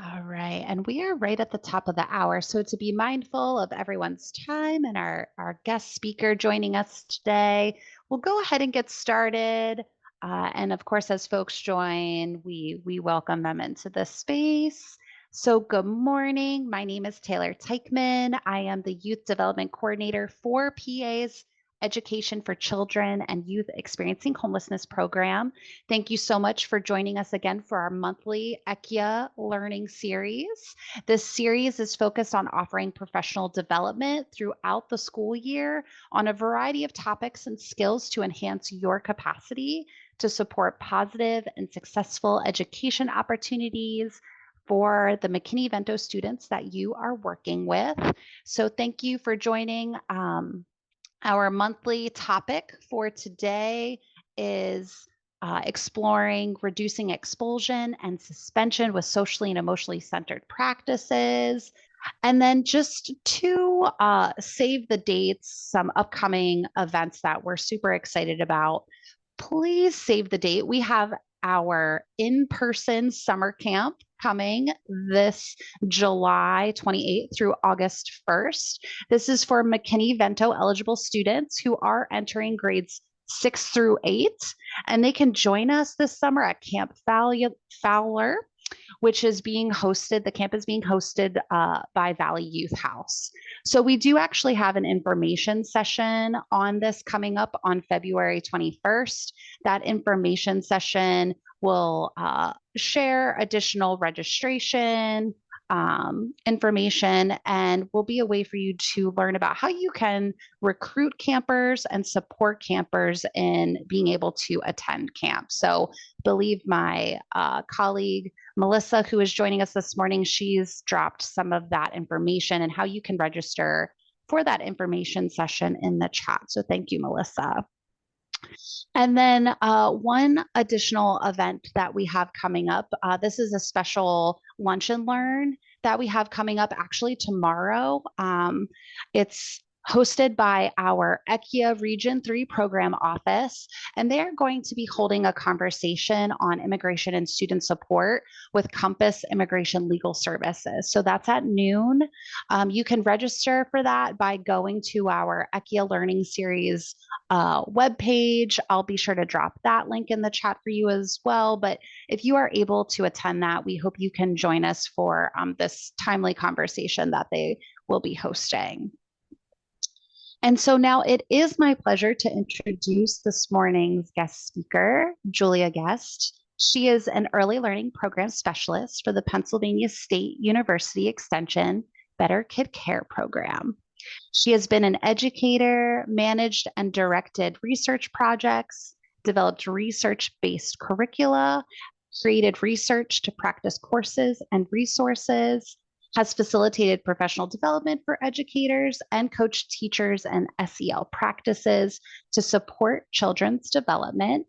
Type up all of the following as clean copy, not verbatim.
All right. And we are right at the top of the hour. So, to be mindful of everyone's time and our guest speaker joining us today, we'll go ahead and get started. And of course, as folks join, we welcome them into the space. So, good morning. My name is Taylor Teichman. I am the Youth Development Coordinator for PA's Education for Children and Youth Experiencing Homelessness program. Thank you so much for joining us again for our monthly ECHIA learning series. This series is focused on offering professional development throughout the school year on a variety of topics and skills to enhance your capacity to support positive and successful education opportunities for the McKinney-Vento students that you are working with. So thank you for joining. Our monthly topic for today is exploring reducing expulsion and suspension with socially and emotionally centered practices. And then just to save the dates, some upcoming events that we're super excited about, please save the date. We have our in-person summer camp coming this July 28th through August 1st. This is for McKinney-Vento eligible students who are entering grades 6 through 8, and they can join us this summer at Camp Fowler, which is being hosted. The camp is being hosted by Valley Youth House. So we do actually have an information session on this coming up on February 21st. That information session will share additional registration information and will be a way for you to learn about how you can recruit campers and support campers in being able to attend camp. So, believe my colleague Melissa, who is joining us this morning, she's dropped some of that information and how you can register for that information session in the chat. So, thank you, Melissa. And then one additional event that we have coming up, this is a special lunch and learn that we have coming up actually tomorrow. It's hosted by our ECHIA Region 3 program office, and they are going to be holding a conversation on immigration and student support with Compass Immigration Legal Services. So that's at noon. You can register for that by going to our ECHIA Learning Series webpage. I'll be sure to drop that link in the chat for you as well. But if you are able to attend that, we hope you can join us for this timely conversation that they will be hosting. And so now it is my pleasure to introduce this morning's guest speaker, Julia Guest. She is an early learning program specialist for the Pennsylvania State University Extension Better Kid Care program. She has been an educator, managed and directed research projects, developed research-based curricula, created research to practice courses and resources, has facilitated professional development for educators, and coached teachers and SEL practices to support children's development.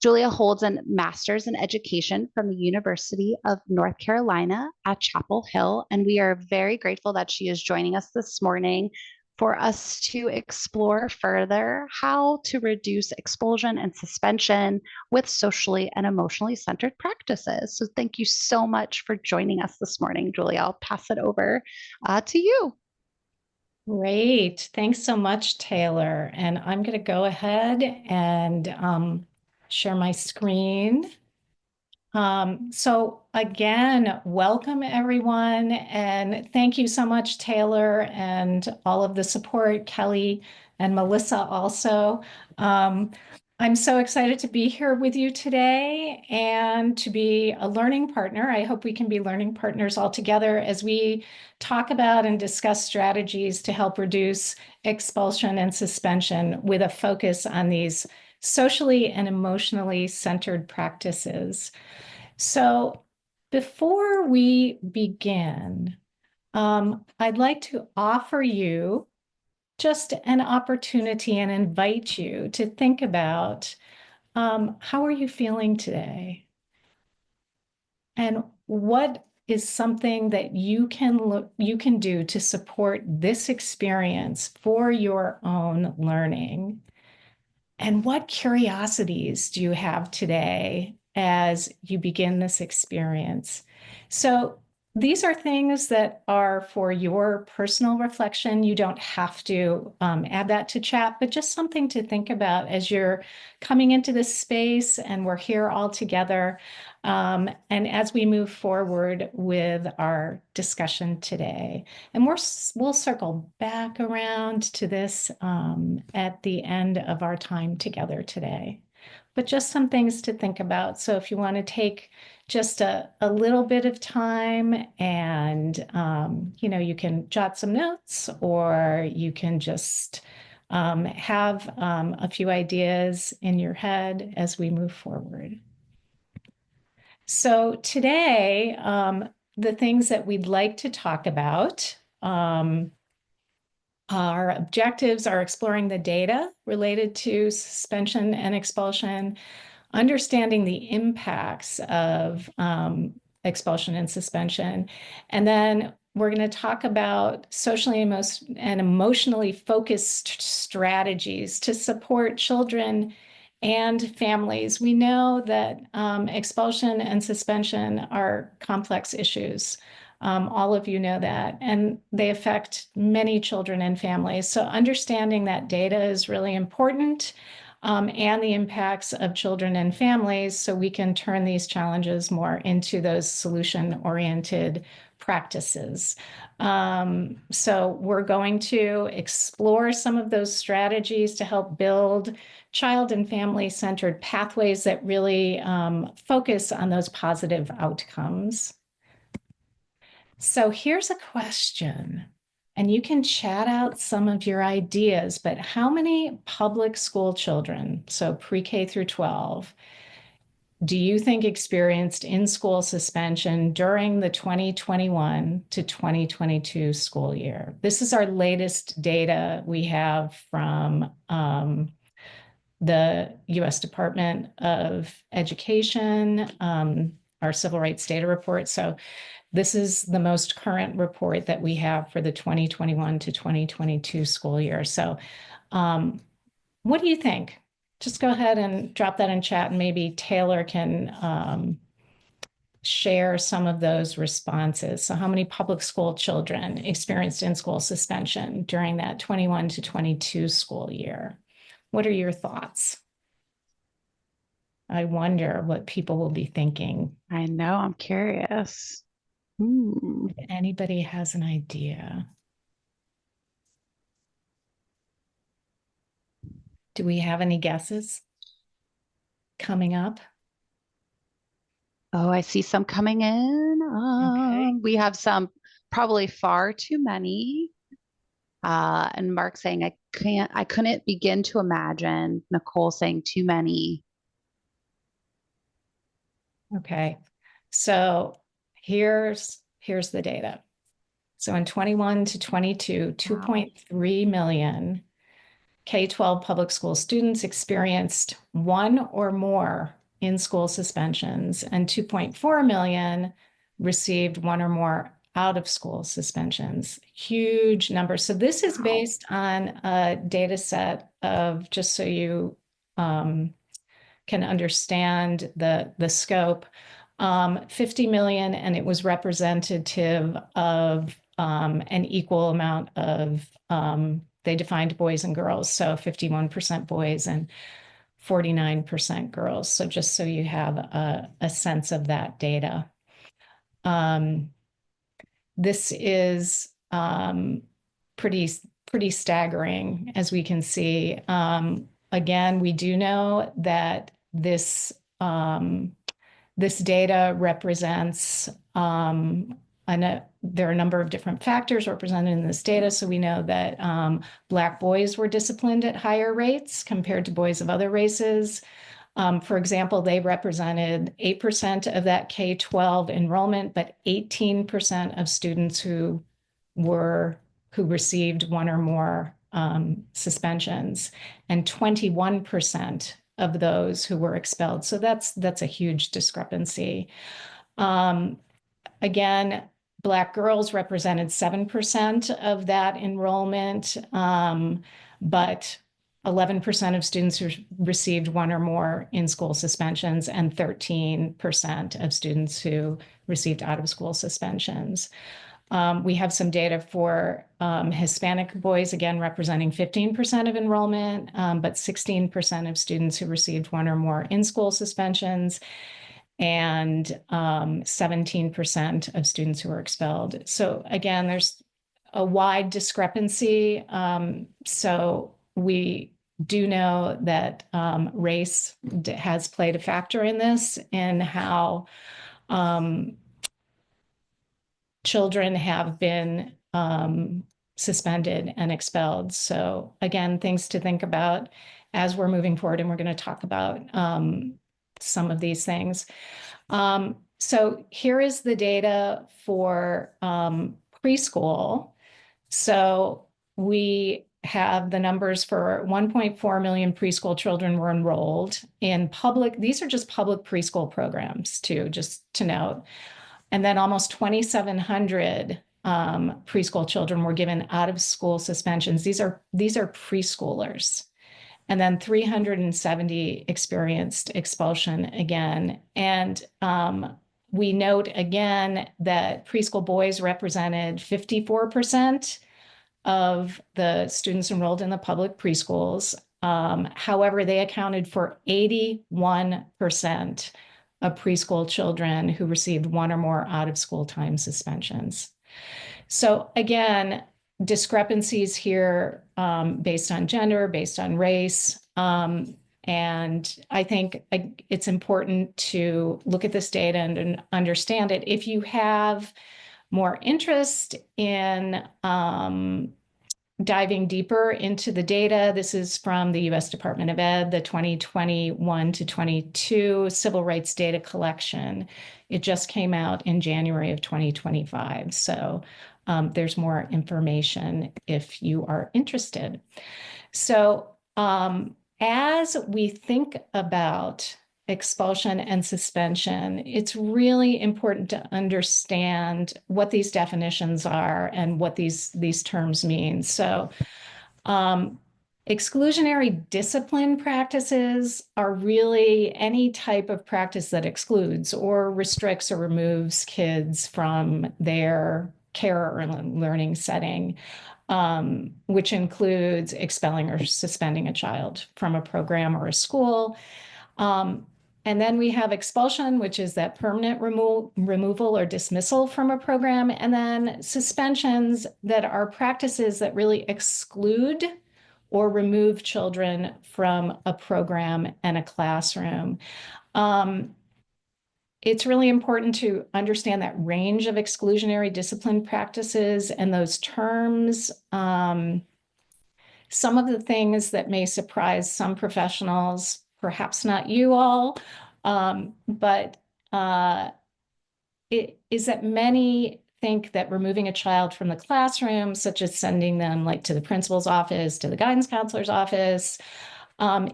Julia holds a master's in education from the University of North Carolina at Chapel Hill, and we are very grateful that she is joining us this morning for us to explore further how to reduce expulsion and suspension with socially and emotionally centered practices. So thank you so much for joining us this morning, Julia. I'll pass it over to you. Great. Thanks so much, Taylor. And I'm going to go ahead and share my screen. So again, welcome everyone. And thank you so much, Taylor, and all of the support, Kelly and Melissa also. I'm so excited to be here with you today and to be a learning partner. I hope we can be learning partners all together as we talk about and discuss strategies to help reduce expulsion and suspension with a focus on these socially and emotionally centered practices. So before we begin, I'd like to offer you just an opportunity and invite you to think about how are you feeling today? And what is something that you can do to support this experience for your own learning? And what curiosities do you have today as you begin this experience? So these are things that are for your personal reflection. You don't have to add that to chat, but just something to think about as you're coming into this space and we're here all together. And as we move forward with our discussion today, and we'll circle back around to this at the end of our time together today. But just some things to think about. So if you want to take just a little bit of time and, you can jot some notes or you can just have a few ideas in your head as we move forward. So today, the things that we'd like to talk about, our objectives are exploring the data related to suspension and expulsion, understanding the impacts of expulsion and suspension. And then we're going to talk about socially and emotionally focused strategies to support children and families. We know that expulsion and suspension are complex issues. All of you know that, and they affect many children and families. So understanding that data is really important, and the impacts of children and families, so we can turn these challenges more into those solution-oriented practices. So we're going to explore some of those strategies to help build child and family-centered pathways that really focus on those positive outcomes. So here's a question, and you can chat out some of your ideas, but how many public school children, so pre-K through 12, do you think experienced in-school suspension during the 2021 to 2022 school year? This is our latest data we have from the US Department of Education, our Civil Rights Data Report. So this is the most current report that we have for the 2021 to 2022 school year. So what do you think? Just go ahead and drop that in chat, and maybe Taylor can share some of those responses. So how many public school children experienced in-school suspension during that 21 to 22 school year? What are your thoughts? I wonder what people will be thinking. I know, I'm curious. Hmm. If anybody has an idea. Do we have any guesses coming up? Oh, I see some coming in. Okay. We have some probably far too many. And Mark saying, I couldn't begin to imagine. Nicole saying too many. Okay. So here's the data. So in 21 to 22, Wow. 2.3 million K-12 public school students experienced one or more in-school suspensions, and 2.4 million received one or more out-of-school suspensions. Huge numbers. So this is Wow. based on a data set of, just so you can understand the scope, 50 million, and it was representative of an equal amount of, they defined boys and girls, so 51% boys and 49% girls. So just so you have a sense of that data. This is pretty staggering, as we can see. Again, we do know that this data represents, there are a number of different factors represented in this data. So we know that Black boys were disciplined at higher rates compared to boys of other races. For example, they represented 8% of that K-12 enrollment, but 18% of students who received one or more suspensions, and 21% of those who were expelled. So that's a huge discrepancy. Again, Black girls represented 7% of that enrollment, but 11% of students who received one or more in-school suspensions, and 13% of students who received out-of-school suspensions. We have some data for Hispanic boys, again, representing 15% of enrollment, but 16% of students who received one or more in-school suspensions, and 17% of students who were expelled. So again, there's a wide discrepancy. So we do know that race has played a factor in this, in how children have been suspended and expelled. So again, things to think about as we're moving forward, and we're going to talk about some of these things. So here is the data for preschool. So we have the numbers for 1.4 million preschool children were enrolled in public. These are just public preschool programs too, just to note. And then almost 2,700 preschool children were given out of school suspensions. These are preschoolers. And then 370 experienced expulsion again. And we note again that preschool boys represented 54% of the students enrolled in the public preschools. However, they accounted for 81% of preschool children who received one or more out of school time suspensions. So again, discrepancies here based on gender, based on race. And I think it's important to look at this data and understand it. If you have more interest in diving deeper into the data, this is from the US Department of Ed, the 2021 to 22 Civil Rights Data Collection. It just came out in January of 2025. So there's more information if you are interested. So as we think about expulsion and suspension, it's really important to understand what these definitions are and what these terms mean. So exclusionary discipline practices are really any type of practice that excludes or restricts or removes kids from their care or learning setting, which includes expelling or suspending a child from a program or a school. And then we have expulsion, which is that permanent removal or dismissal from a program. And then suspensions that are practices that really exclude or remove children from a program and a classroom. It's really important to understand that range of exclusionary discipline practices and those terms. Some of the things that may surprise some professionals, perhaps not you all, but it is that many think that removing a child from the classroom, such as sending them like to the principal's office, to the guidance counselor's office,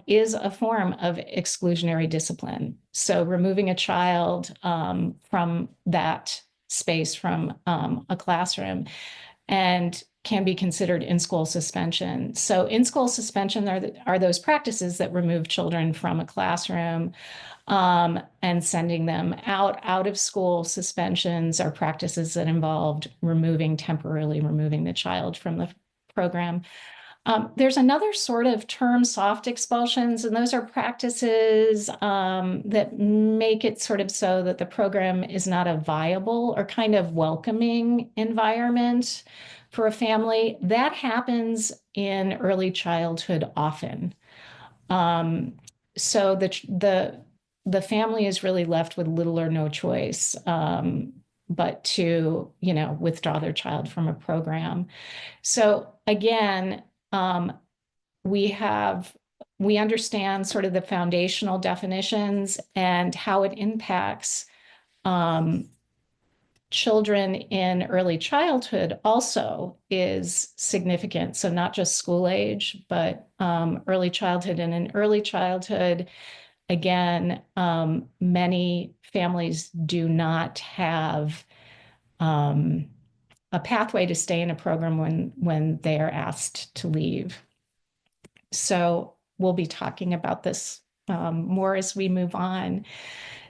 is a form of exclusionary discipline. So removing a child from that space, from a classroom, and can be considered in-school suspension. So in-school suspension are those practices that remove children from a classroom and sending them out of school. Suspensions are practices that involved temporarily removing the child from the program. There's another sort of term, soft expulsions, and those are practices that make it sort of so that the program is not a viable or kind of welcoming environment for a family. That happens in early childhood often. So the family is really left with little or no choice but to, withdraw their child from a program. So again, we understand sort of the foundational definitions and how it impacts children in early childhood also is significant. So not just school age, but early childhood. And in early childhood, again, many families do not have a pathway to stay in a program when they are asked to leave. So we'll be talking about this more as we move on.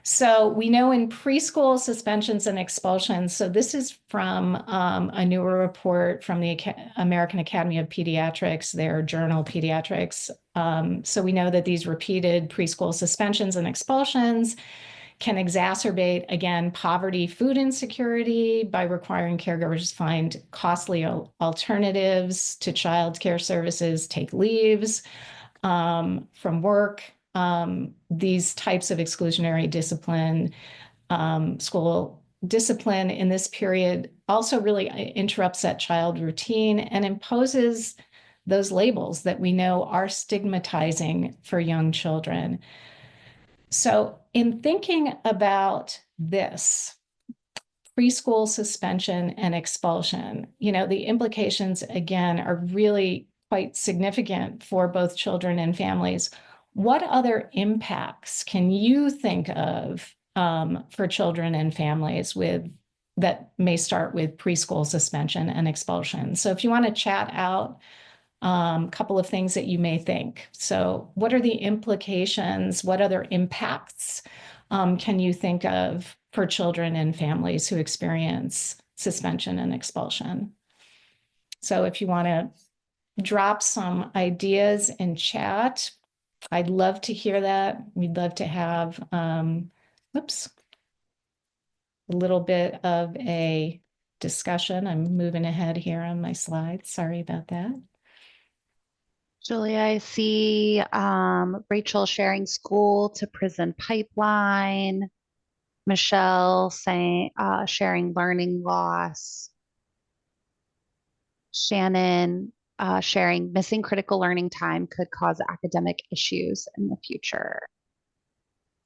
So we know in preschool suspensions and expulsions, so this is from a newer report from the American Academy of Pediatrics, their journal Pediatrics. So we know that these repeated preschool suspensions and expulsions can exacerbate, again, poverty, food insecurity by requiring caregivers to find costly alternatives to child care services, take leaves from work. These types of exclusionary discipline, school discipline in this period also really interrupts that child routine and imposes those labels that we know are stigmatizing for young children. So, in thinking about this, preschool suspension and expulsion, the implications again are really quite significant for both children and families. What other impacts can you think of for children and families with that may start with preschool suspension and expulsion? So, if you want to chat out a couple of things that you may think. So, what are the implications? What other impacts can you think of for children and families who experience suspension and expulsion? So, if you want to drop some ideas in chat, I'd love to hear that. We'd love to have, oops, a little bit of a discussion. I'm moving ahead here on my slides. Sorry about that. Julia, I see Rachel sharing school to prison pipeline. Michelle saying sharing learning loss. Shannon sharing missing critical learning time could cause academic issues in the future.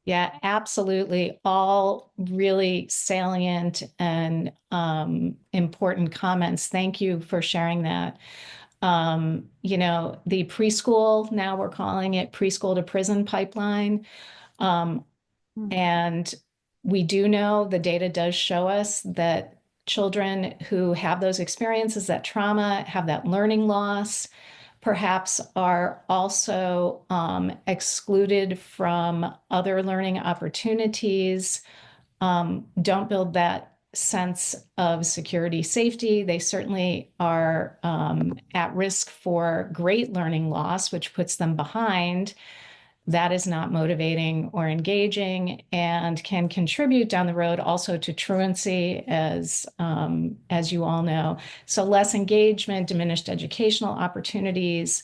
Yeah, absolutely. All really salient and important comments. Thank you for sharing that. The preschool, now we're calling it preschool to prison pipeline. Um, Hmm. and we do know the data does show us that children who have those experiences, that trauma, have that learning loss, perhaps are also excluded from other learning opportunities, don't build that sense of security, safety. They certainly are at risk for great learning loss, which puts them behind. That is not motivating or engaging and can contribute down the road also to truancy, as you all know. So less engagement, diminished educational opportunities,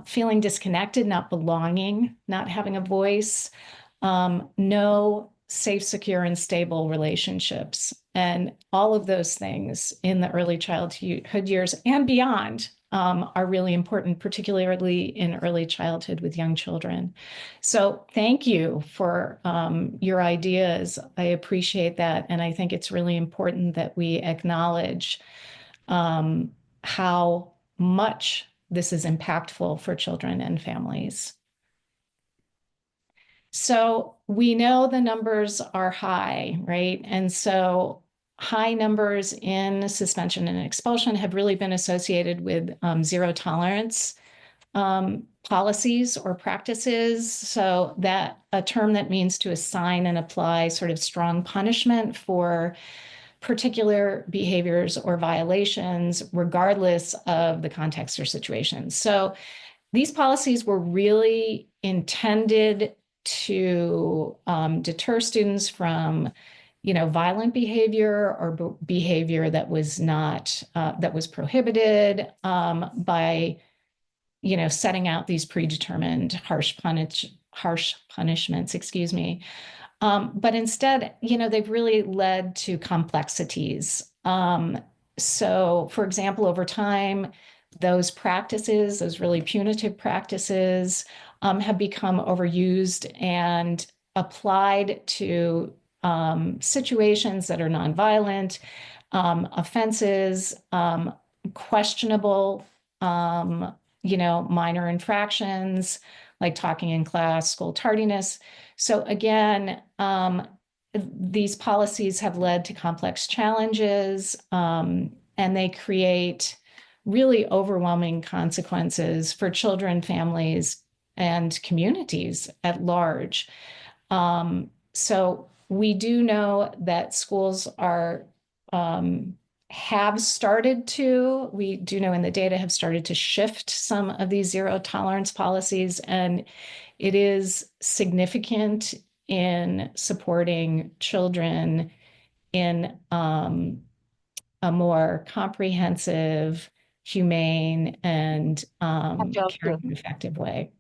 feeling disconnected, not belonging, not having a voice, no safe, secure, and stable relationships. And all of those things in the early childhood years and beyond are really important, particularly in early childhood with young children. So thank you for your ideas. I appreciate that. And I think it's really important that we acknowledge how much this is impactful for children and families. So we know the numbers are high, right? And so high numbers in suspension and expulsion have really been associated with zero tolerance policies or practices. So that a term that means to assign and apply sort of strong punishment for particular behaviors or violations, regardless of the context or situation. So these policies were really intended to deter students from, violent behavior or behavior that was not that was prohibited by, setting out these predetermined harsh punishments. Excuse me. But instead, they've really led to complexities. So, for example, over time, those practices, those really punitive practices, have become overused and applied to situations that are nonviolent, offenses, questionable, minor infractions like talking in class, school tardiness. So again, these policies have led to complex challenges, and they create really overwhelming consequences for children, families, and communities at large. So we do know that schools are have started to, we do know in the data, have started to shift some of these zero tolerance policies, and it is significant in supporting children in a more comprehensive, humane, and I feel caring too. and effective way.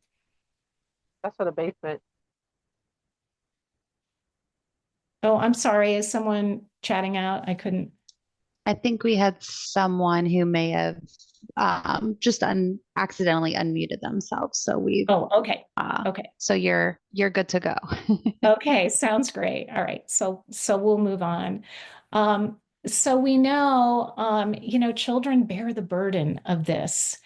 That's for the basement. Oh, I'm sorry. Is someone chatting out? I couldn't. I think we had someone who may have just accidentally unmuted themselves. So we Oh, okay. uh, Okay. so you're good to go. Okay, sounds great. All right, so we'll move on. So we know, children bear the burden of this.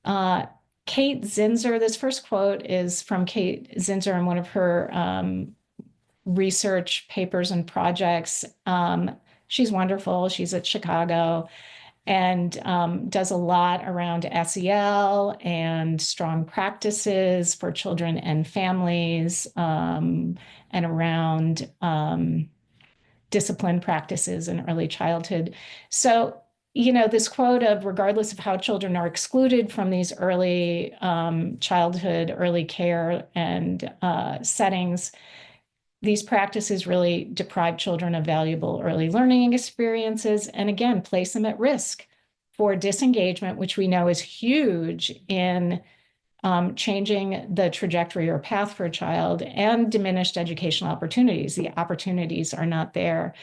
Uh, Kate Zinzer, this first quote is from Kate Zinzer in one of her research papers and projects. She's wonderful. She's at Chicago and does a lot around SEL and strong practices for children and families, and around discipline practices in early childhood. So, this quote of regardless of how children are excluded from these early childhood, early care and settings, these practices really deprive children of valuable early learning experiences and again, place them at risk for disengagement, which we know is huge in changing the trajectory or path for a child, and diminished educational opportunities. The opportunities are not there.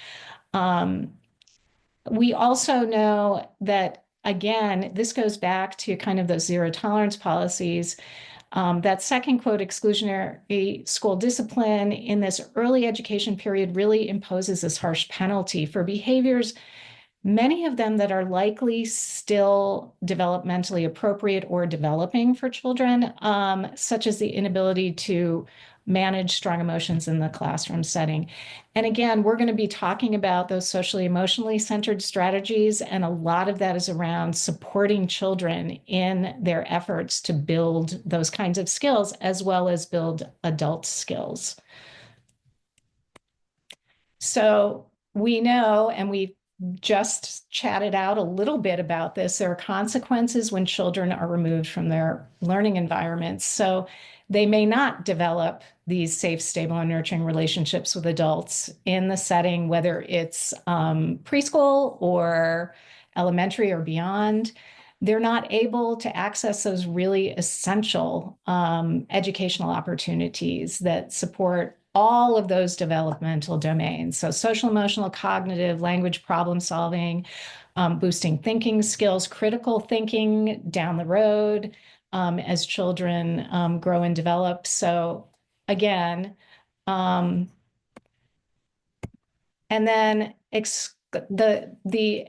We also know that, again, this goes back to kind of those zero tolerance policies. That second quote, exclusionary school discipline in this early education period really imposes this harsh penalty for behaviors, many of them that are likely still developmentally appropriate or developing for children, such as the inability to manage strong emotions in the classroom setting. And again, we're going to be talking about those socially emotionally centered strategies, and a lot of that is around supporting children in their efforts to build those kinds of skills as well as build adult skills. So we know, and we just chatted out a little bit about this, there are consequences when children are removed from their learning environments. So they may not develop these safe, stable, and nurturing relationships with adults in the setting, whether it's preschool or elementary or beyond. They're not able to access those really essential educational opportunities that support all of those developmental domains. So social, emotional, cognitive, language, problem solving, boosting thinking skills, critical thinking down the road as children grow and develop. So again, and then the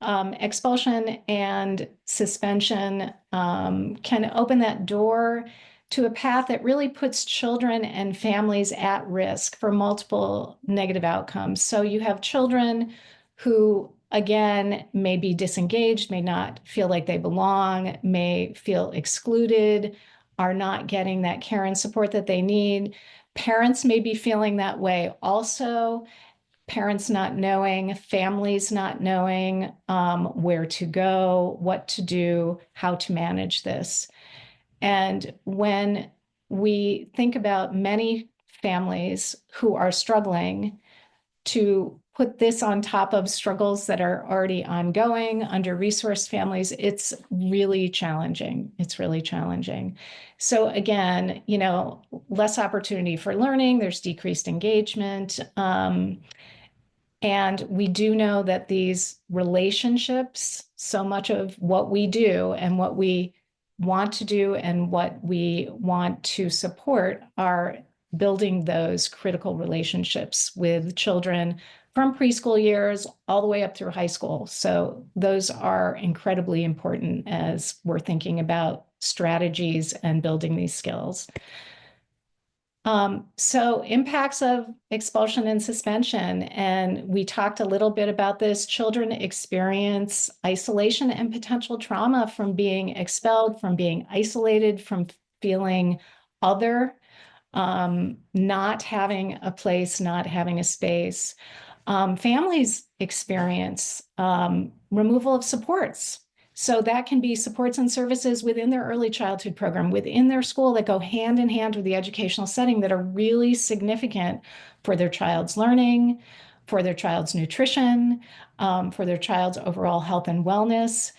expulsion and suspension can open that door to a path that really puts children and families at risk for multiple negative outcomes. So you have children who, again, may be disengaged, may not feel like they belong, may feel excluded, are not getting that care and support that they need. Parents may be feeling that way also, parents not knowing, families not knowing where to go, what to do, how to manage this. And when we think about many families who are struggling, to put this on top of struggles that are already ongoing, under-resourced families, it's really challenging. It's really challenging. So again, less opportunity for learning, there's decreased engagement. And we do know that these relationships, so much of what we do and what we want to do and what we want to support are building those critical relationships with children from preschool years all the way up through high school. So those are incredibly important as we're thinking about strategies and building these skills. So impacts of expulsion and suspension, and we talked a little bit about this. Children experience isolation and potential trauma from being expelled, from being isolated, from feeling other, not having a place, not having a space. Families experience removal of supports. So that can be supports and services within their early childhood program, within their school, that go hand in hand with the educational setting, that are really significant for their child's learning, for their child's nutrition, for their child's overall health and wellness.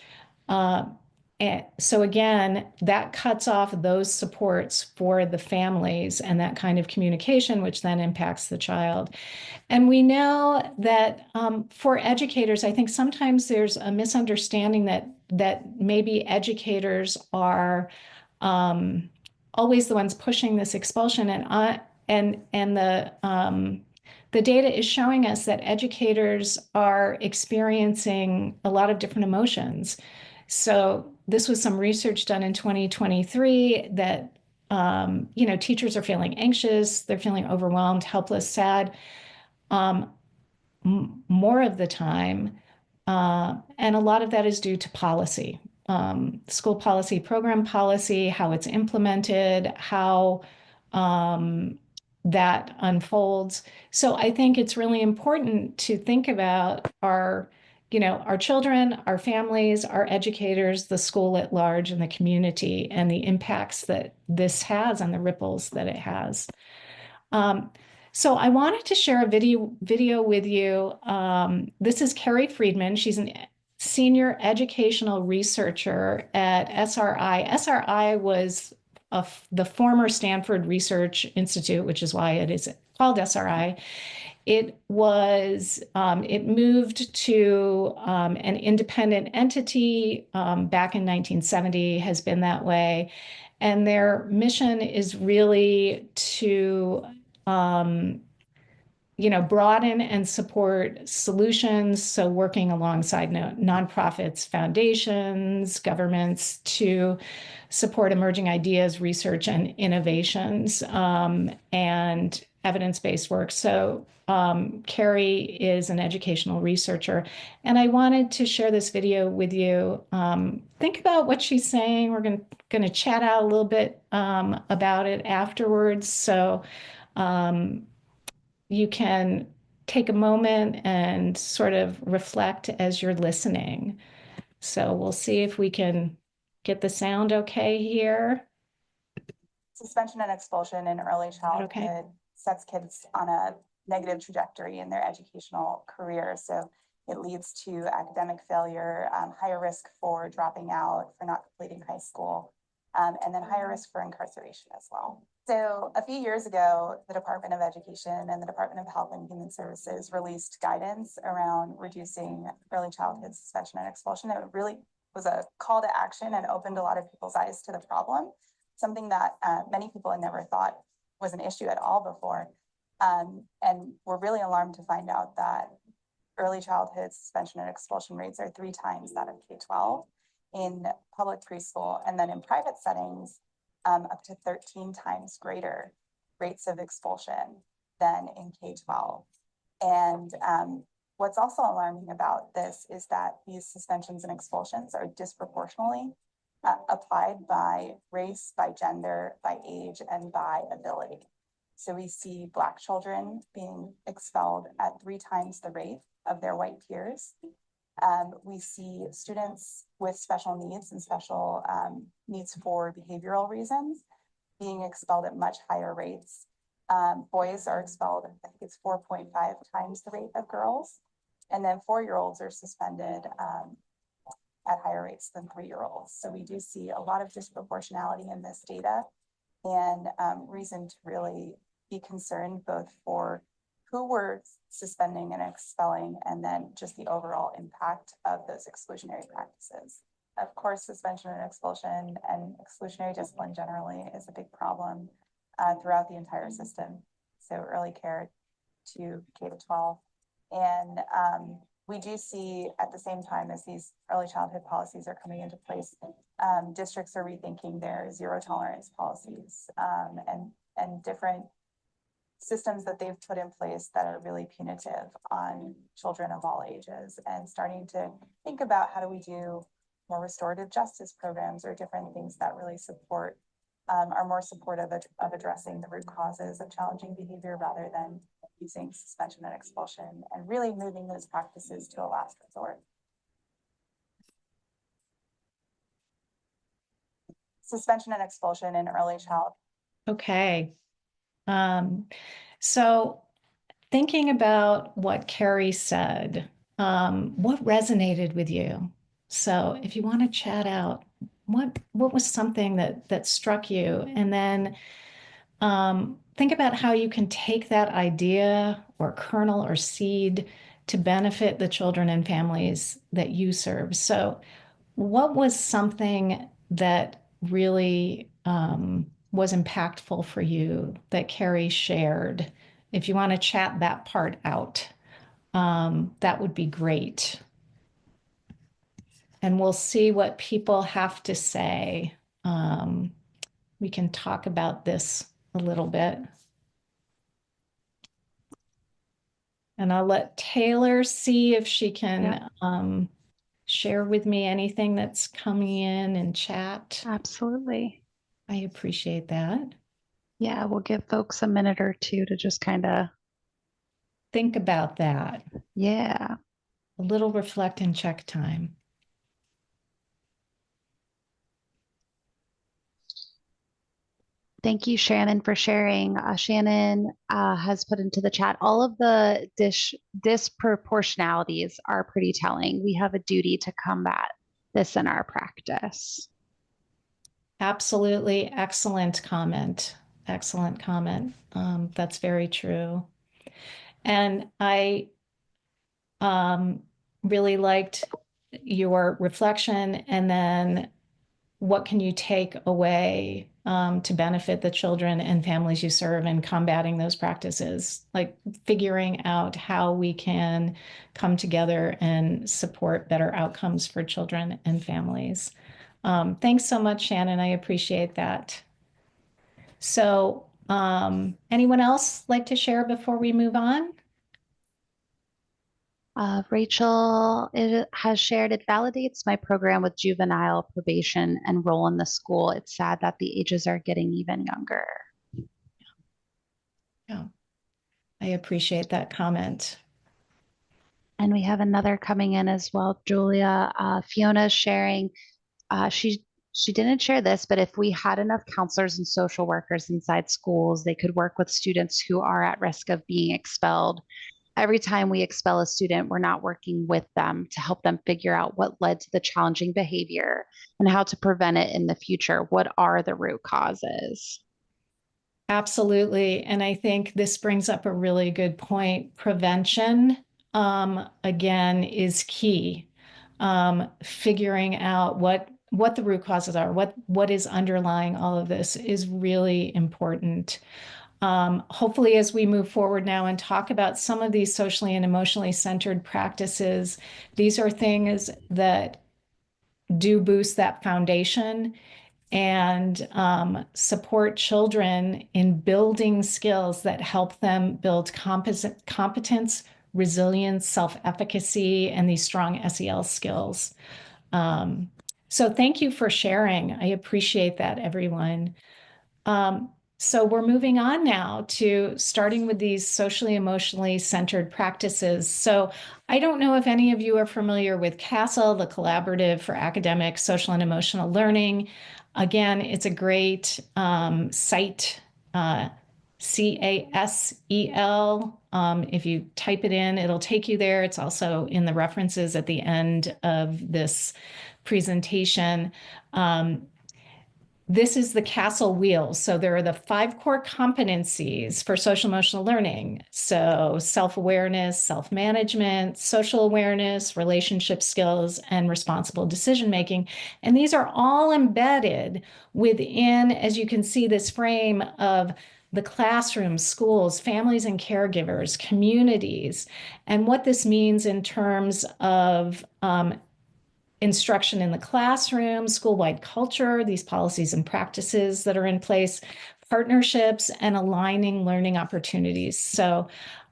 And so again, that cuts off those supports for the families and that kind of communication, which then impacts the child. And we know that for educators, I think sometimes there's a misunderstanding that maybe educators are always the ones pushing this expulsion, and the data is showing us that educators are experiencing a lot of different emotions. So this was some research done in 2023 that teachers are feeling anxious, they're feeling overwhelmed, helpless, sad, more of the time. And a lot of that is due to policy, school policy, program policy, how it's implemented, how that unfolds. So I think it's really important to think about our children, our families, our educators, the school at large, and the community, and the impacts that this has and the ripples that it has. So I wanted to share a video with you. This is Carrie Friedman. She's a senior educational researcher at SRI. SRI was the former Stanford Research Institute, which is why it is called SRI. It moved to an independent entity back in 1970, has been that way. And their mission is really to broaden and support solutions. So working alongside nonprofits, foundations, governments to support emerging ideas, research, and innovations, and evidence-based work. So Carrie is an educational researcher, and I wanted to share this video with you. Think about what she's saying. We're going to chat out a little bit about it afterwards. So you can take a moment and sort of reflect as you're listening. So we'll see if we can get the sound okay here. Suspension and expulsion in early childhood sets kids on a negative trajectory in their educational career. So it leads to academic failure, higher risk for dropping out, for not completing high school, and then higher risk for incarceration as well. So a few years ago, the Department of Education and the Department of Health and Human Services released guidance around reducing early childhood suspension and expulsion. It really was a call to action and opened a lot of people's eyes to the problem, something that many people had never thought was an issue at all before. And we're really alarmed to find out that early childhood suspension and expulsion rates are 3 times that of K-12 in public preschool, and then in private settings, up to 13 times greater rates of expulsion than in K-12. And what's also alarming about this is that these suspensions and expulsions are disproportionately applied by race, by gender, by age, and by ability. So we see Black children being expelled at 3 times the rate of their white peers. We see students with special needs and special needs for behavioral reasons being expelled at much higher rates. Boys are expelled, I think it's 4.5 times the rate of girls. And then 4-year-olds are suspended at higher rates than 3-year-olds. So we do see a lot of disproportionality in this data, and reason to really be concerned both for who we're suspending and expelling, and then just the overall impact of those exclusionary practices. Of course, suspension and expulsion and exclusionary discipline generally is a big problem throughout the entire system. So early care to K-12. And we do see at the same time as these early childhood policies are coming into place, districts are rethinking their zero tolerance policies and different systems that they've put in place that are really punitive on children of all ages, and starting to think about how do we do more restorative justice programs or different things that really support are more supportive of addressing the root causes of challenging behavior rather than using suspension and expulsion, and really moving those practices to a last resort. Suspension and expulsion in early childhood. Okay. So thinking about what Carrie said, what resonated with you? So if you want to chat out, what was something that struck you? And then think about how you can take that idea or kernel or seed to benefit the children and families that you serve. So what was something that really was impactful for you that Carrie shared? If you want to chat that part out, that would be great. And we'll see what people have to say. We can talk about this a little bit. And I'll let Taylor see if she can share with me anything that's coming in chat. Absolutely. I appreciate that. Yeah, we'll give folks a minute or two to just kind of think about that. Yeah. A little reflect and check time. Thank you, Shannon, for sharing. Shannon has put into the chat, all of the disproportionalities are pretty telling. We have a duty to combat this in our practice. Absolutely. Excellent comment. Excellent comment. That's very true. And I really liked your reflection, and then what can you take away to benefit the children and families you serve in combating those practices, like figuring out how we can come together and support better outcomes for children and families. Thanks so much, Shannon. I appreciate that. So anyone else like to share before we move on? Rachel has shared, it validates my program with juvenile probation and role in the school. It's sad that the ages are getting even younger. Yeah, I appreciate that comment. And we have another coming in as well, Julia. Fiona's sharing, she didn't share this, but if we had enough counselors and social workers inside schools, they could work with students who are at risk of being expelled. Every time we expel a student, we're not working with them to help them figure out what led to the challenging behavior and how to prevent it in the future. What are the root causes? Absolutely. And I think this brings up a really good point. Prevention, again, is key. Figuring out what the root causes are, what is underlying all of this is really important. Hopefully, as we move forward now and talk about some of these socially and emotionally centered practices, these are things that do boost that foundation and support children in building skills that help them build competence, resilience, self-efficacy, and these strong SEL skills. So thank you for sharing. I appreciate that, everyone. So we're moving on now to starting with these socially emotionally centered practices. So I don't know if any of you are familiar with CASEL, the Collaborative for Academic, Social, and Emotional Learning. Again, it's a great site, CASEL. If you type it in, it'll take you there. It's also in the references at the end of this presentation. This is the CASEL wheel. So there are the 5 core competencies for social emotional learning. So self-awareness, self-management, social awareness, relationship skills, and responsible decision-making. And these are all embedded within, as you can see, this frame of the classroom, schools, families and caregivers, communities, and what this means in terms of instruction in the classroom, school-wide culture, these policies and practices that are in place partnerships, and aligning learning opportunities. So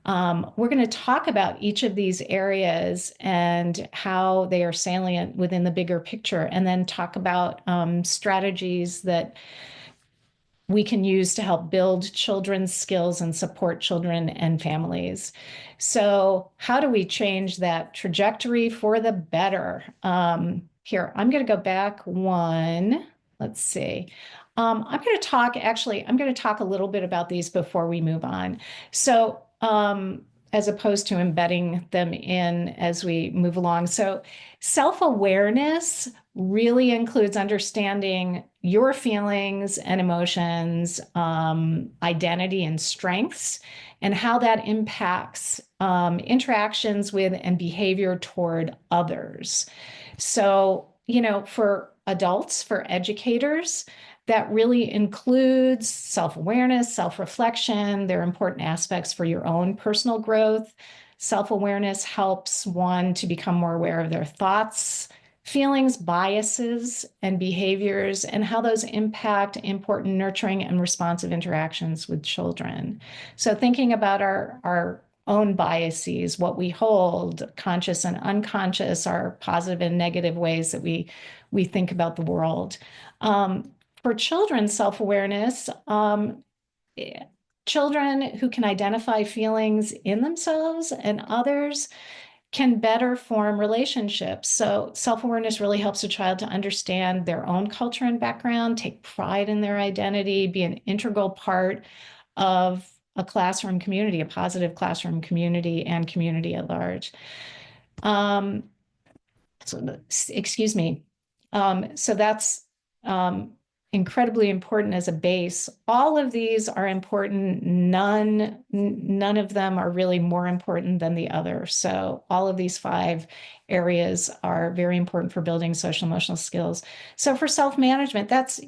we're going to talk about each of these areas and how they are salient within the bigger picture, and then talk about strategies that we can use to help build children's skills and support children and families. So how do we change that trajectory for the better? Here, I'm going to go back one. Let's see. I'm going to talk a little bit about these before we move on. So as opposed to embedding them in as we move along. So self-awareness really includes understanding your feelings and emotions, identity and strengths, and how that impacts interactions with and behavior toward others. So, for adults, for educators, that really includes self-awareness, self-reflection. They're important aspects for your own personal growth. Self-awareness helps one to become more aware of their thoughts, feelings, biases, and behaviors, and how those impact important nurturing and responsive interactions with children. So thinking about our own biases, what we hold, conscious and unconscious, our positive and negative ways that we think about the world. For children, self-awareness, children who can identify feelings in themselves and others can better form relationships. So self-awareness really helps a child to understand their own culture and background, take pride in their identity, be an integral part of a classroom community, a positive classroom community and community at large. Excuse me. So that's incredibly important as a base. All of these are important. None of them are really more important than the other. So all of these 5 areas are very important for building social emotional skills. So for self-management, that's,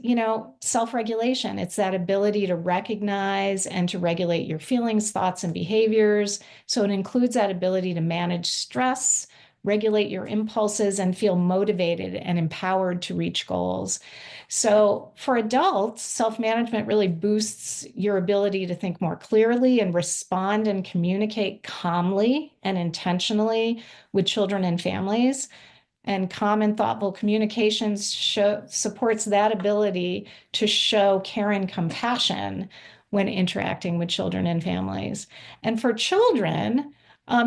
self-regulation. It's that ability to recognize and to regulate your feelings, thoughts, and behaviors. So it includes that ability to manage stress, regulate your impulses, and feel motivated and empowered to reach goals. So for adults, self-management really boosts your ability to think more clearly and respond and communicate calmly and intentionally with children and families. And calm and thoughtful communications supports that ability to show care and compassion when interacting with children and families. And for children,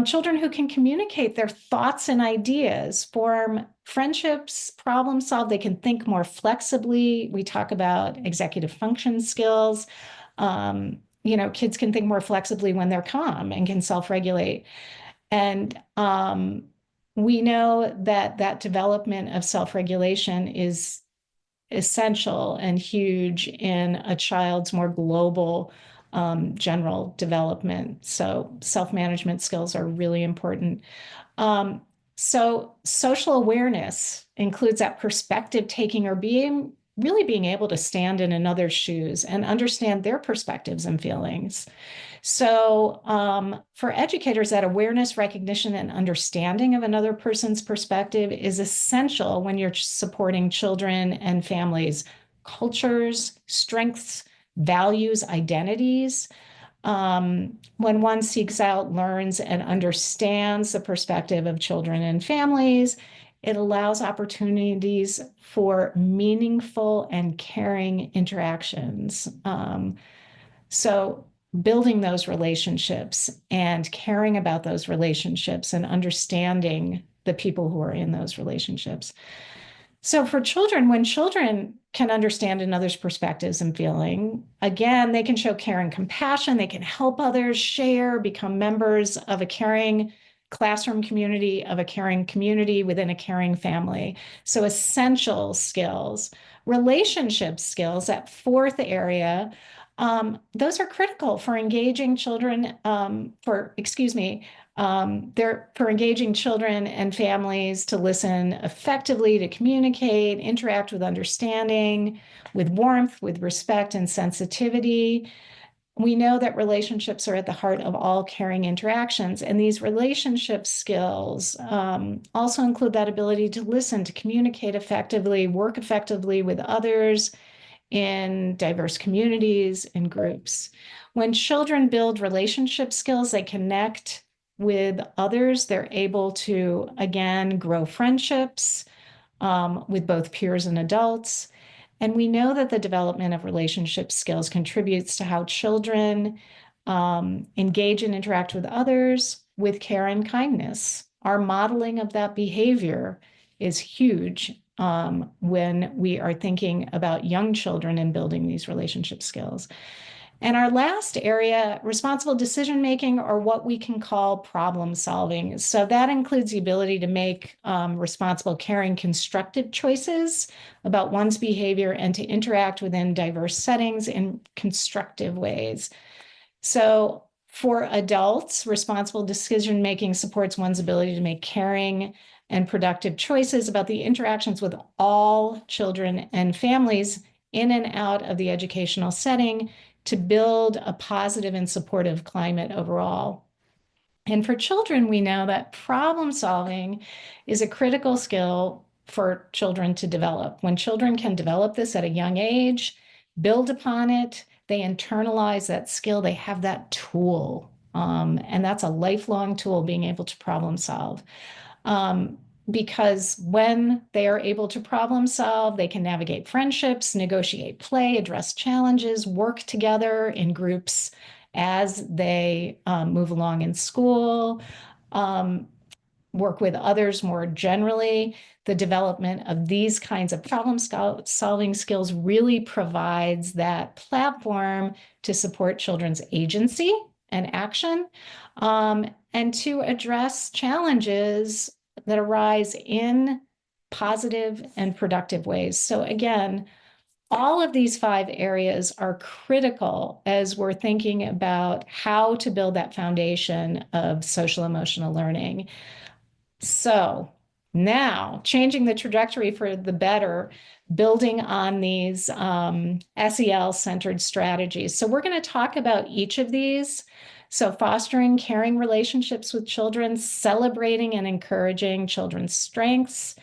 children who can communicate their thoughts and ideas, form friendships, problem solve, they can think more flexibly. We talk about executive function skills. Kids can think more flexibly when they're calm and can self-regulate. And we know that development of self-regulation is essential and huge in a child's more global general development. So self-management skills are really important. So social awareness includes that perspective taking or really being able to stand in another's shoes and understand their perspectives and feelings. So for educators, that awareness, recognition, and understanding of another person's perspective is essential when you're supporting children and families' cultures, strengths, values, identities. When one seeks out, learns, and understands the perspective of children and families, it allows opportunities for meaningful and caring interactions. So building those relationships and caring about those relationships and understanding the people who are in those relationships. So for children, when children can understand another's perspectives and feeling, again, they can show care and compassion, they can help others share, become members of a caring classroom community, of a caring community within a caring family. So essential skills, relationship skills, that 4th area, those are critical for engaging children, for engaging children and families to listen effectively, to communicate, interact with understanding, with warmth, with respect and sensitivity. We know that relationships are at the heart of all caring interactions, and these relationship skills also include that ability to listen, to communicate effectively, work effectively with others, in diverse communities and groups. When children build relationship skills, they connect with others. They're able to, again, grow friendships with both peers and adults. And we know that the development of relationship skills contributes to how children engage and interact with others with care and kindness. Our modeling of that behavior is huge when we are thinking about young children and building these relationship skills. And our last area, responsible decision making, or what we can call problem solving. So that includes the ability to make responsible, caring, constructive choices about one's behavior and to interact within diverse settings in constructive ways. So for adults, responsible decision making supports one's ability to make caring and productive choices about the interactions with all children and families in and out of the educational setting to build a positive and supportive climate overall. And for children, we know that problem solving is a critical skill for children to develop. When children can develop this at a young age, build upon it, they internalize that skill, they have that tool. And that's a lifelong tool, being able to problem solve. Because when they are able to problem solve, they can navigate friendships, negotiate play, address challenges, work together in groups as they move along in school, work with others more generally. The development of these kinds of problem solving skills really provides that platform to support children's agency and action, and to address challenges that arise in positive and productive ways. So again, all of these 5 areas are critical as we're thinking about how to build that foundation of social emotional learning. So now, changing the trajectory for the better, building on these SEL-centered strategies. So we're going to talk about each of these. So fostering caring relationships with children, celebrating and encouraging children's strengths,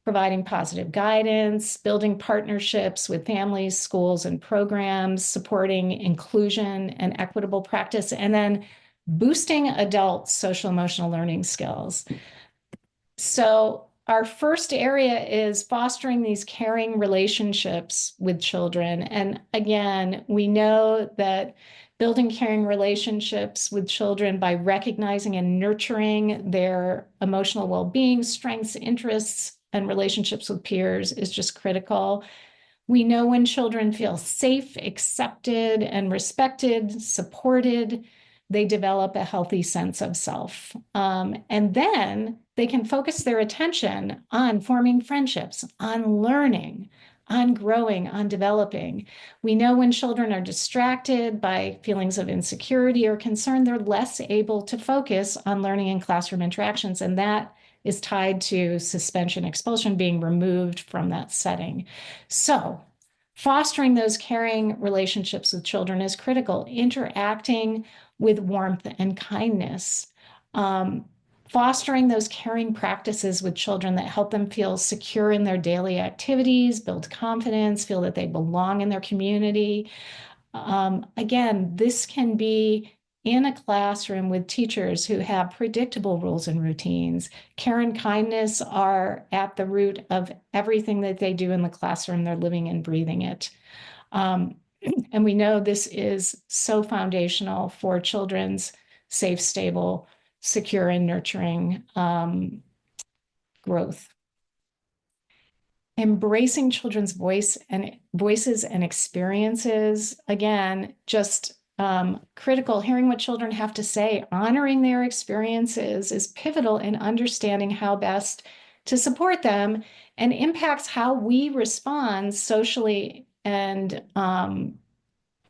providing positive guidance, building partnerships with families, schools, and programs, supporting inclusion and equitable practice, and then boosting adult social emotional learning skills. So our first area is fostering these caring relationships with children. And again, we know that building caring relationships with children by recognizing and nurturing their emotional well-being, strengths, interests, and relationships with peers is just critical. We know when children feel safe, accepted, and respected, supported, they develop a healthy sense of self. And then they can focus their attention on forming friendships, on learning, on growing, on developing. We know when children are distracted by feelings of insecurity or concern, they're less able to focus on learning and classroom interactions. And that is tied to suspension, expulsion, being removed from that setting. So fostering those caring relationships with children is critical. Interacting with warmth and kindness, fostering those caring practices with children that help them feel secure in their daily activities, build confidence, feel that they belong in their community. Again, this can be in a classroom with teachers who have predictable rules and routines. Care and kindness are at the root of everything that they do in the classroom. They're living and breathing it. And we know this is so foundational for children's safe, stable, secure, and nurturing growth. Embracing children's voices and experiences, again, just critical. Hearing what children have to say, honoring their experiences is pivotal in understanding how best to support them and impacts how we respond socially and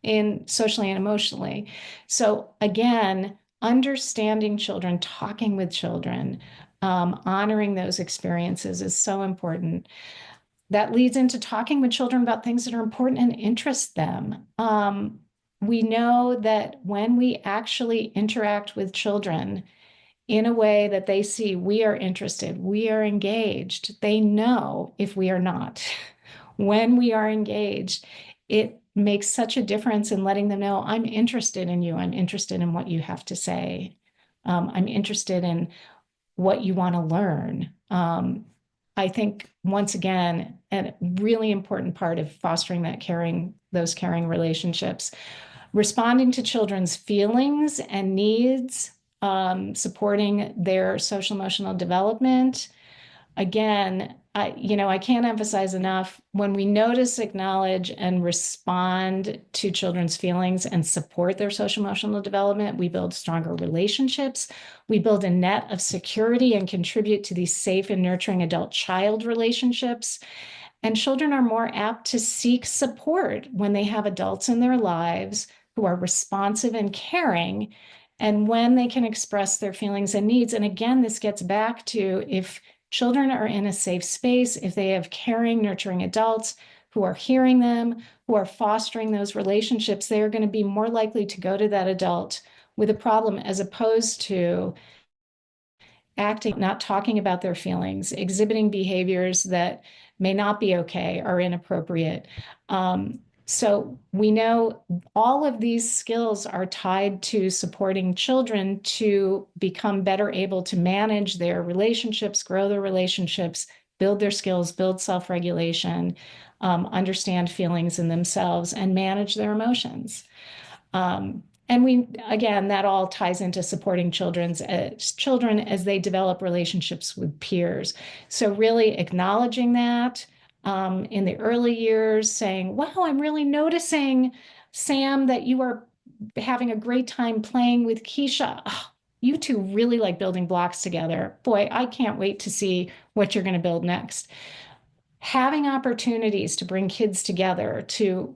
emotionally. So again, understanding children, talking with children, honoring those experiences is so important. That leads into talking with children about things that are important and interest them. We know that when we actually interact with children in a way that they see we are interested, we are engaged, they know if we are not. when we are engaged, it makes such a difference in letting them know, I'm interested in you. I'm interested in what you have to say. I'm interested in what you want to learn. I think, once again, a really important part of fostering those caring relationships, responding to children's feelings and needs, supporting their social emotional development. Again, I can't emphasize enough, when we notice, acknowledge, and respond to children's feelings and support their social emotional development, we build stronger relationships. We build a net of security and contribute to these safe and nurturing adult-child relationships. And children are more apt to seek support when they have adults in their lives who are responsive and caring, and when they can express their feelings and needs. And again, this gets back to, if children are in a safe space, if they have caring, nurturing adults who are hearing them, who are fostering those relationships, they are going to be more likely to go to that adult with a problem, as opposed to acting, not talking about their feelings, exhibiting behaviors that may not be okay or inappropriate. So we know all of these skills are tied to supporting children to become better able to manage their relationships, grow their relationships, build their skills, build self-regulation, understand feelings in themselves, and manage their emotions. And again, that all ties into supporting children as they develop relationships with peers. So really acknowledging that in the early years, saying, wow, I'm really noticing, Sam, that you are having a great time playing with Keisha. Oh, you two really like building blocks together. Boy, I can't wait to see what you're going to build next. Having opportunities to bring kids together to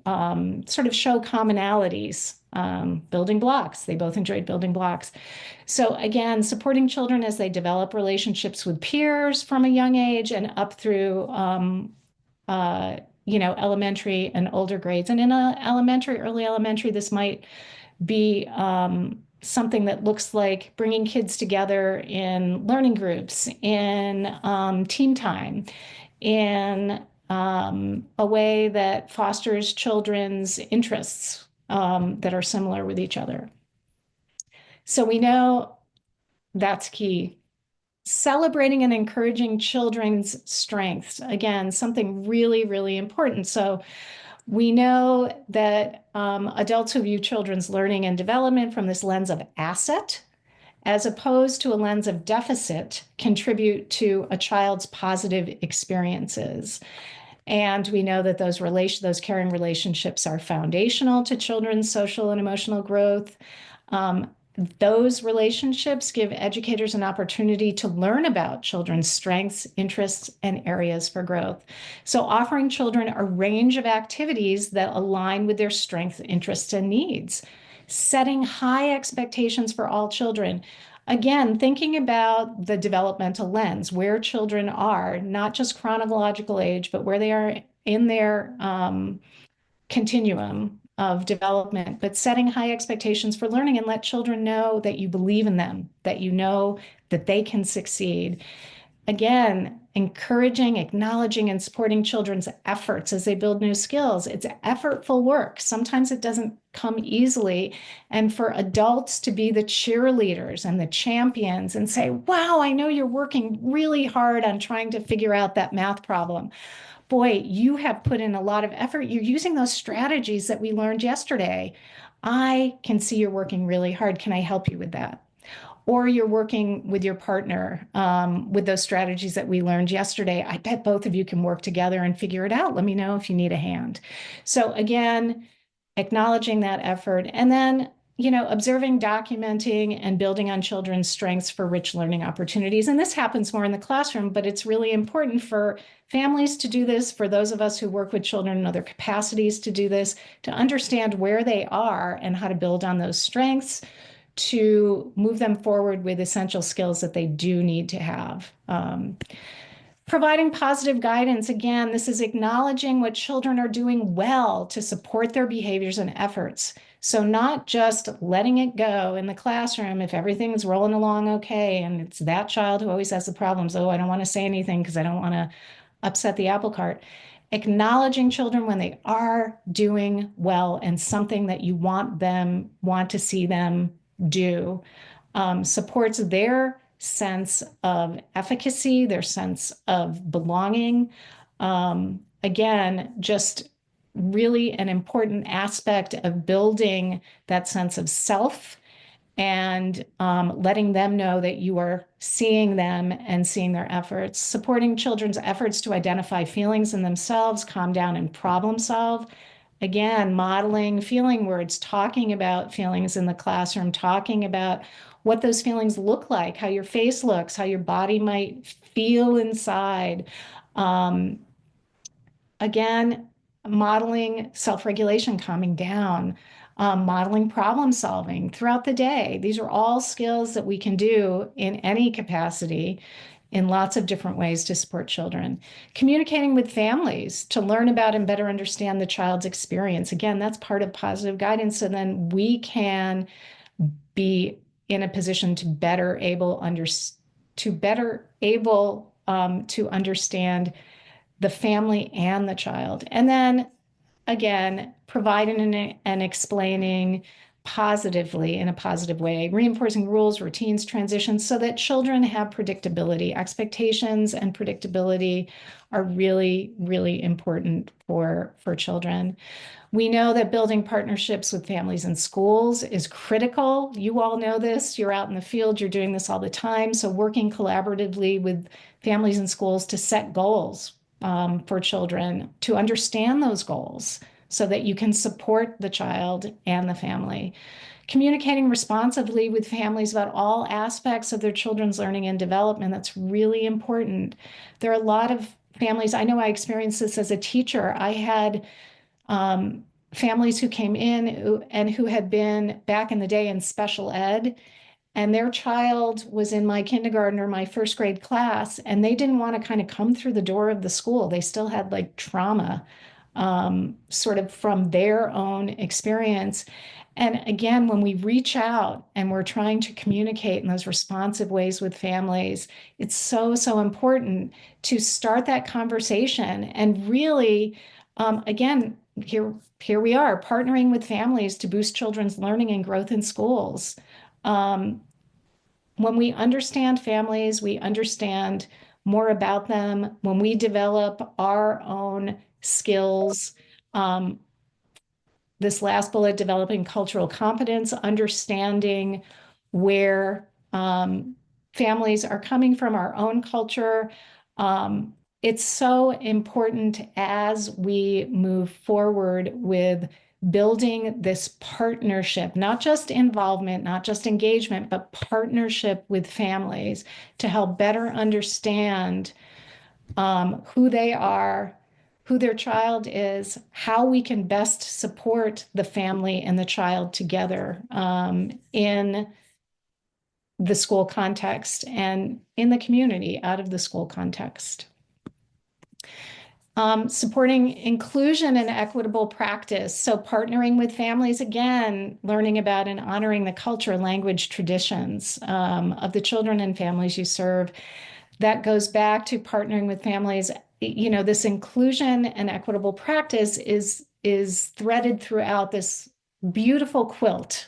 sort of show commonalities, building blocks. They both enjoyed building blocks. So again, supporting children as they develop relationships with peers from a young age and up through elementary and older grades. And in early elementary, this might be something that looks like bringing kids together in learning groups, in team time, in a way that fosters children's interests that are similar with each other. So we know that's key. Celebrating and encouraging children's strengths, again, something really, really important. So we know that adults who view children's learning and development from this lens of asset, as opposed to a lens of deficit, contribute to a child's positive experiences. And we know that those caring relationships are foundational to children's social and emotional growth. Those relationships give educators an opportunity to learn about children's strengths, interests, and areas for growth. So offering children a range of activities that align with their strengths, interests, and needs. Setting high expectations for all children. Again, thinking about the developmental lens, where children are, not just chronological age, but where they are in their continuum of development, but setting high expectations for learning, and let children know that you believe in them, that you know that they can succeed. Again, encouraging, acknowledging, and supporting children's efforts as they build new skills. It's effortful work. Sometimes it doesn't come easily. And for adults to be the cheerleaders and the champions and say, wow, I know you're working really hard on trying to figure out that math problem. Boy, you have put in a lot of effort. You're using those strategies that we learned yesterday. I can see you're working really hard. Can I help you with that? Or you're working with your partner with those strategies that we learned yesterday. I bet both of you can work together and figure it out. Let me know if you need a hand. So again, acknowledging that effort, and then observing, documenting, and building on children's strengths for rich learning opportunities. And this happens more in the classroom, but it's really important for families to do this, for those of us who work with children in other capacities to do this, to understand where they are and how to build on those strengths to move them forward with essential skills that they do need to have. Providing positive guidance, again, this is acknowledging what children are doing well to support their behaviors and efforts. So not just letting it go in the classroom if everything's rolling along okay, and it's that child who always has the problems. Oh, I don't want to say anything because I don't want to upset the apple cart. acknowledging children when they are doing well and something that you want to see them do, supports their sense of efficacy, their sense of belonging. Again, just really an important aspect of building that sense of self and letting them know that you are seeing them and seeing their efforts, supporting children's efforts to identify feelings in themselves, calm down, and problem solve. Again, modeling feeling words, talking about feelings in the classroom, talking about what those feelings look like, how your face looks, how your body might feel inside. Again, modeling self-regulation, calming down, modeling problem solving throughout the day. These are all skills that we can do in any capacity in lots of different ways to support children. Communicating with families to learn about and better understand the child's experience. Again, that's part of positive guidance. And then we can be in a position to better able to understand the family and the child. And then again, providing and explaining positively in a positive way, reinforcing rules, routines, transitions so that children have predictability. Expectations and predictability are really, really important for children. We know that building partnerships with families and schools is critical. You all know this. You're out in the field. You're doing this all the time. So working collaboratively with families and schools to set goals for children, to understand those goals so that you can support the child and the family. Communicating responsively with families about all aspects of their children's learning and development. That's really important. There are a lot of families, I know I experienced this as a teacher. I had families who came in and who had been back in the day in special ed, and their child was in my kindergarten or my first grade class, and they didn't want to kind of come through the door of the school. They still had like trauma sort of from their own experience. And again, when we reach out and we're trying to communicate in those responsive ways with families, it's so, so important to start that conversation and really, again, here we are partnering with families to boost children's learning and growth in schools. When we understand families, we understand more about them. When we develop our own skills, this last bullet, developing cultural competence, understanding where families are coming from, our own culture. It's so important as we move forward with building this partnership, not just involvement, not just engagement, but partnership with families to help better understand who they are, who their child is, how we can best support the family and the child together in the school context and in the community out of the school context. Supporting inclusion and equitable practice. So partnering with families, again, learning about and honoring the culture, language, traditions of the children and families you serve. That goes back to partnering with families. You know, this inclusion and equitable practice is threaded throughout this beautiful quilt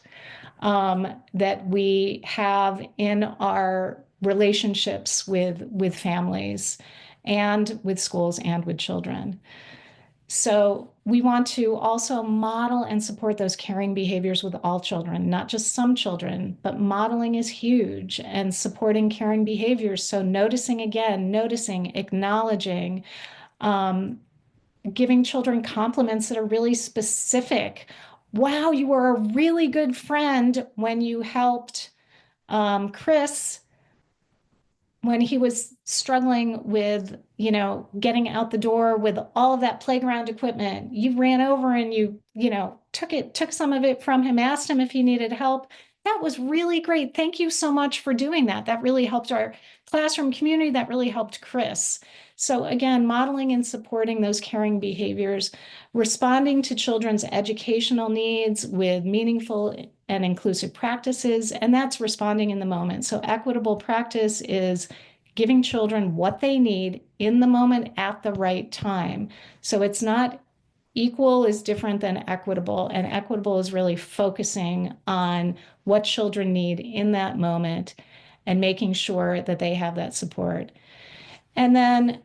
that we have in our relationships with families and with schools and with children. So we want to also model and support those caring behaviors with all children, not just some children, but modeling is huge and supporting caring behaviors. So noticing, acknowledging, giving children compliments that are really specific. Wow, you were a really good friend when you helped Chris when he was struggling with, you know, getting out the door with all of that playground equipment. You ran over and you know, took some of it from him, asked him if he needed help. That was really great. Thank you so much for doing that. That really helped our classroom community. That really helped Chris. So again, modeling and supporting those caring behaviors, responding to children's educational needs with meaningful and inclusive practices, and that's responding in the moment. So equitable practice is giving children what they need in the moment at the right time. So it's not equal is different than equitable, and equitable is really focusing on what children need in that moment and making sure that they have that support. And then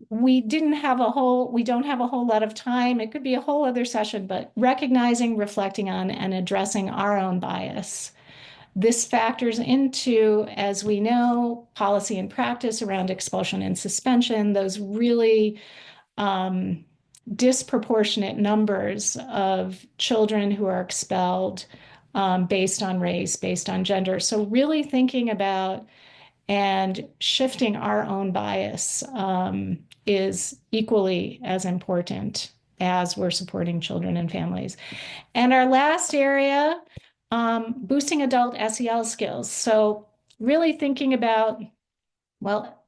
we don't have a whole lot of time. It could be a whole other session, but recognizing, reflecting on, and addressing our own bias. This factors into, as we know, policy and practice around expulsion and suspension, those really disproportionate numbers of children who are expelled based on race, based on gender. So really thinking about and shifting our own bias is equally as important as we're supporting children and families. And our last area, boosting adult SEL skills. So really thinking about, well,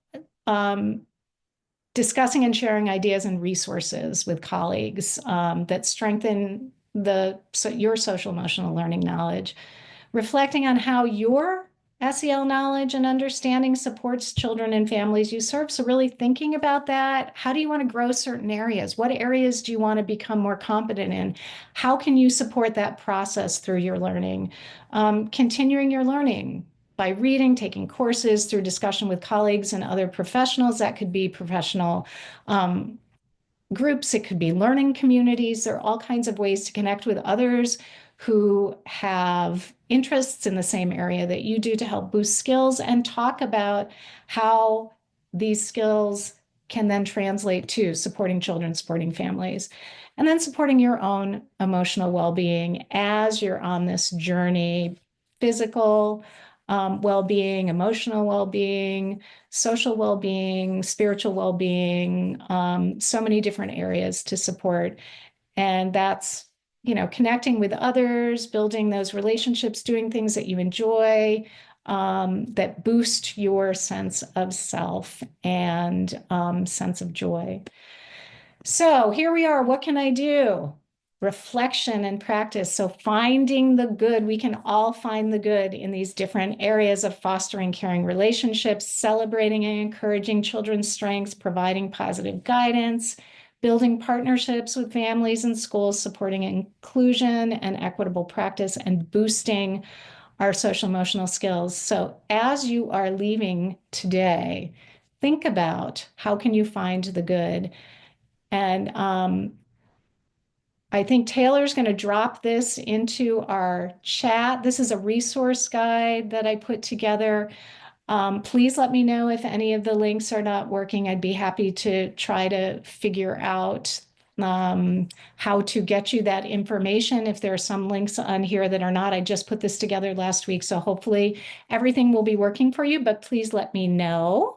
discussing and sharing ideas and resources with colleagues that strengthen your social emotional learning knowledge, reflecting on how your SEL knowledge and understanding supports children and families you serve. So really thinking about that. How do you want to grow certain areas? What areas do you want to become more competent in? How can you support that process through your learning? Continuing your learning by reading, taking courses, through discussion with colleagues and other professionals. That could be professional groups, it could be learning communities. There are all kinds of ways to connect with others who have interests in the same area that you do to help boost skills, and talk about how these skills can then translate to supporting children, supporting families, and then supporting your own emotional well-being as you're on this journey: physical well-being, emotional well-being, social well-being, spiritual well-being, so many different areas to support. And that's, connecting with others, building those relationships, doing things that you enjoy, that boost your sense of self and sense of joy. So here we are. What can I do? Reflection and practice. So finding the good, we can all find the good in these different areas of fostering caring relationships, celebrating and encouraging children's strengths, providing positive guidance, building partnerships with families and schools, supporting inclusion and equitable practice, and boosting our social emotional skills. So as you are leaving today, think about how can you find the good. And I think Taylor's going to drop this into our chat. This is a resource guide that I put together. Please let me know if any of the links are not working. I'd be happy to try to figure out how to get you that information. If there are some links on here that are not, I just put this together last week, so hopefully everything will be working for you, but please let me know.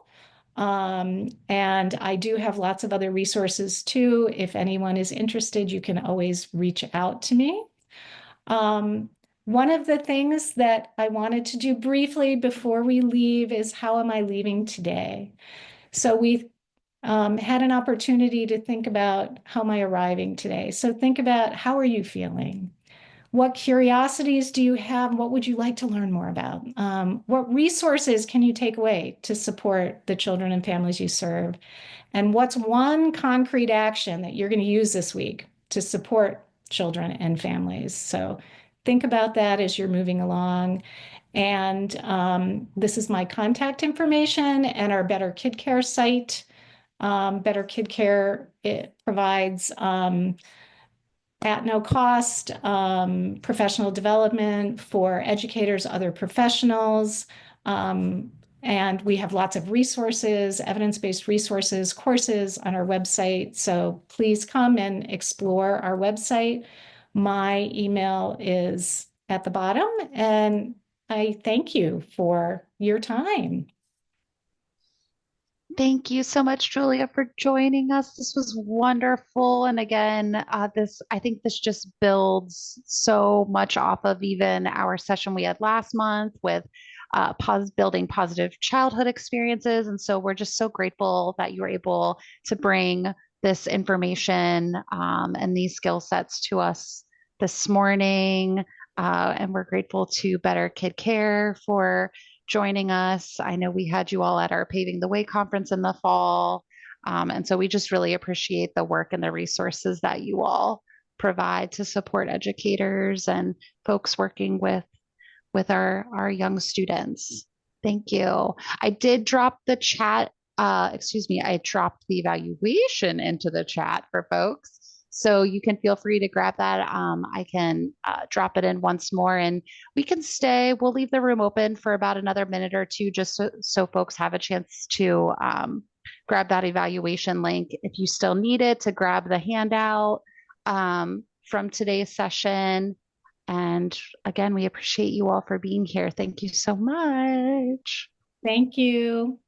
And I do have lots of other resources too. If anyone is interested, you can always reach out to me. One of the things that I wanted to do briefly before we leave is, how am I leaving today? So we've had an opportunity to think about, how am I arriving today? So think about, how are you feeling? What curiosities do you have? What would you like to learn more about? What resources can you take away to support the children and families you serve? And what's one concrete action that you're going to use this week to support children and families? So think about that as you're moving along. And this is my contact information and our Better Kid Care site. Better Kid Care, it provides at no cost professional development for educators, other professionals. And we have lots of resources, evidence-based resources, courses on our website. So please come and explore our website. My email is at the bottom, and I thank you for your time. Thank you so much, Julia, for joining us. This was wonderful. And again, I think this just builds so much off of even our session we had last month with building positive childhood experiences. And so we're just so grateful that you were able to bring this information and these skill sets to us this morning. And we're grateful to Better Kid Care for joining us. I know we had you all at our Paving the Way conference in the fall. And so we just really appreciate the work and the resources that you all provide to support educators and folks working with our young students. Thank you. I did drop the chat, I dropped the evaluation into the chat for folks. So you can feel free to grab that. I can drop it in once more and we can stay. We'll leave the room open for about another minute or two just so folks have a chance to grab that evaluation link. If you still need it, to grab the handout from today's session. And again, we appreciate you all for being here. Thank you so much. Thank you.